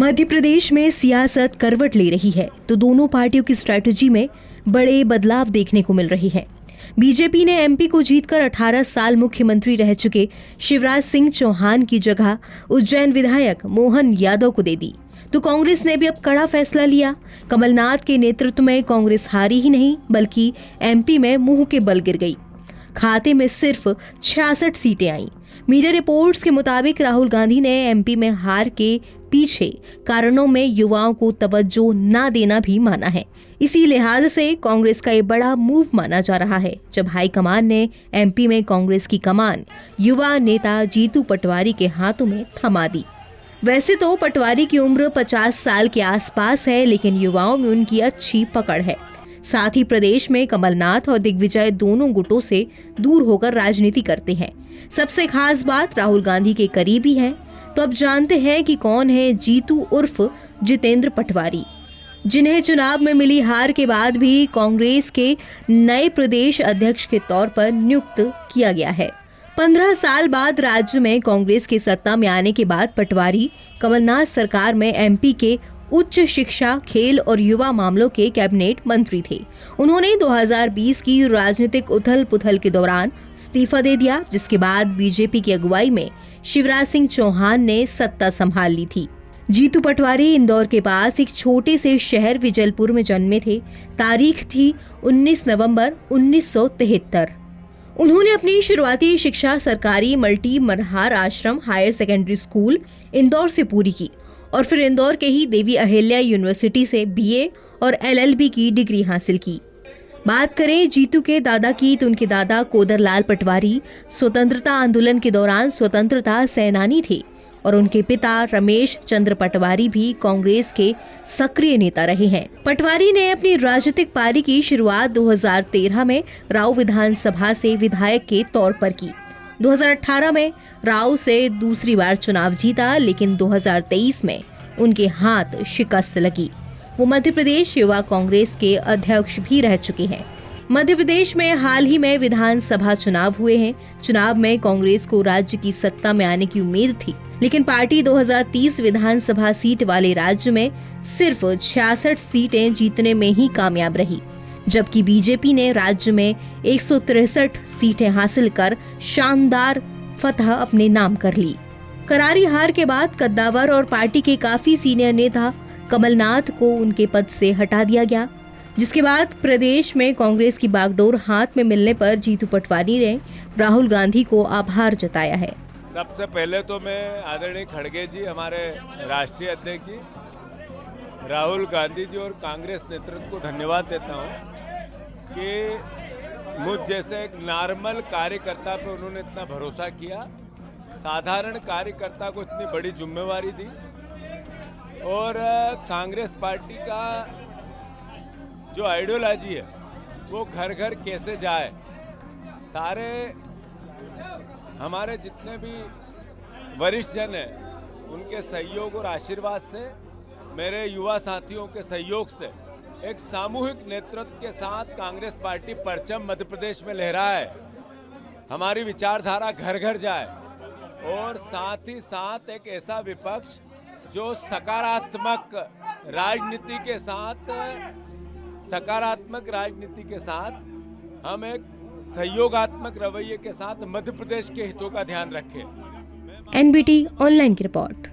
मध्य प्रदेश में सियासत करवट ले रही है तो दोनों पार्टियों की स्ट्रैटेजी में बड़े बदलाव देखने को मिल रहे हैं। बीजेपी ने एमपी को जीतकर 18 साल मुख्यमंत्री रह चुके शिवराज सिंह चौहान की जगह उज्जैन विधायक मोहन यादव को दे दी, तो कांग्रेस ने भी अब कड़ा फैसला लिया। कमलनाथ के नेतृत्व में कांग्रेस हारी ही नहीं बल्कि एमपी में मुंह के बल गिर गई। खाते में सिर्फ 66 सीटें आईं। मीडिया रिपोर्ट्स के मुताबिक राहुल गांधी ने एमपी में हार के पीछे कारणों में युवाओं को तवज्जो ना देना भी माना है। इसी लिहाज से कांग्रेस का ये बड़ा मूव माना जा रहा है जब हाईकमान ने एमपी में कांग्रेस की कमान युवा नेता जीतू पटवारी के हाथों में थमा दी। वैसे तो पटवारी की उम्र 50 साल के आसपास है, लेकिन युवाओं में उनकी अच्छी पकड़ है। साथ ही प्रदेश में कमलनाथ और दिग्विजय दोनों गुटों से दूर होकर राजनीति करते हैं। सबसे खास बात राहुल गांधी के करीबी हैं। तो अब जानते हैं कि कौन है जीतू उर्फ जितेंद्र पटवारी, जिन्हें चुनाव में मिली हार के बाद भी कांग्रेस के नए प्रदेश अध्यक्ष के तौर पर नियुक्त किया गया है। 15 साल बाद राज्य में कांग्रेस की सत्ता में आने के बाद पटवारी कमलनाथ सरकार में एमपी के उच्च शिक्षा, खेल और युवा मामलों के कैबिनेट मंत्री थे। उन्होंने 2020 की राजनीतिक उथल पुथल के दौरान इस्तीफा दे दिया, जिसके बाद बीजेपी की अगुवाई में शिवराज सिंह चौहान ने सत्ता संभाल ली थी। जीतू पटवारी इंदौर के पास एक छोटे से शहर विजलपुर में जन्मे थे। तारीख थी 19 नवंबर 1973। उन्होंने अपनी शुरुआती शिक्षा सरकारी मल्टी मरहार आश्रम हायर सेकेंडरी स्कूल इंदौर से पूरी की और फिर इंदौर के ही देवी अहिल्या यूनिवर्सिटी से बीए और एलएलबी की डिग्री हासिल की। बात करें जीतू के दादा की तो उनके दादा कोदरलाल पटवारी स्वतंत्रता आंदोलन के दौरान स्वतंत्रता सेनानी थे और उनके पिता रमेश चंद्र पटवारी भी कांग्रेस के सक्रिय नेता रहे हैं। पटवारी ने अपनी राजनीतिक पारी की शुरुआत 2013 में राव विधानसभा से विधायक के तौर पर की। 2018 में राव से दूसरी बार चुनाव जीता, लेकिन 2023 में उनके हाथ शिकस्त लगी। वो मध्य प्रदेश युवा कांग्रेस के अध्यक्ष भी रह चुके हैं। मध्य प्रदेश में हाल ही में विधानसभा चुनाव हुए हैं। चुनाव में कांग्रेस को राज्य की सत्ता में आने की उम्मीद थी, लेकिन पार्टी 2030 विधानसभा सीट वाले राज्य में सिर्फ 66 सीटें जीतने में ही कामयाब रही, जबकि बीजेपी ने राज्य में 163 सीटें हासिल कर शानदार फतह अपने नाम कर ली। करारी हार के बाद कद्दावर और पार्टी के काफी सीनियर नेता कमलनाथ को उनके पद से हटा दिया गया, जिसके बाद प्रदेश में कांग्रेस की बागडोर हाथ में मिलने पर जीतू पटवारी ने राहुल गांधी को आभार जताया है। सबसे पहले तो मैं आदरणीय खड़गे जी, हमारे राष्ट्रीय अध्यक्ष जी राहुल गांधी जी और कांग्रेस नेतृत्व को धन्यवाद देता हूं कि मुझ जैसे एक नॉर्मल कार्यकर्ता पे उन्होंने इतना भरोसा किया, साधारण कार्यकर्ता को इतनी बड़ी जिम्मेवारी दी और कांग्रेस पार्टी का जो आइडियोलॉजी है वो घर घर कैसे जाए, सारे हमारे जितने भी वरिष्ठ जन हैं उनके सहयोग और आशीर्वाद से, मेरे युवा साथियों के सहयोग से एक सामूहिक नेतृत्व के साथ कांग्रेस पार्टी परचम मध्य प्रदेश में लहराए, हमारी विचारधारा घर घर जाए और साथ ही साथ एक ऐसा विपक्ष जो सकारात्मक राजनीति के साथ हम एक सहयोगात्मक रवैये के साथ मध्य प्रदेश के हितों का ध्यान रखें। एनबीटी ऑनलाइन की रिपोर्ट।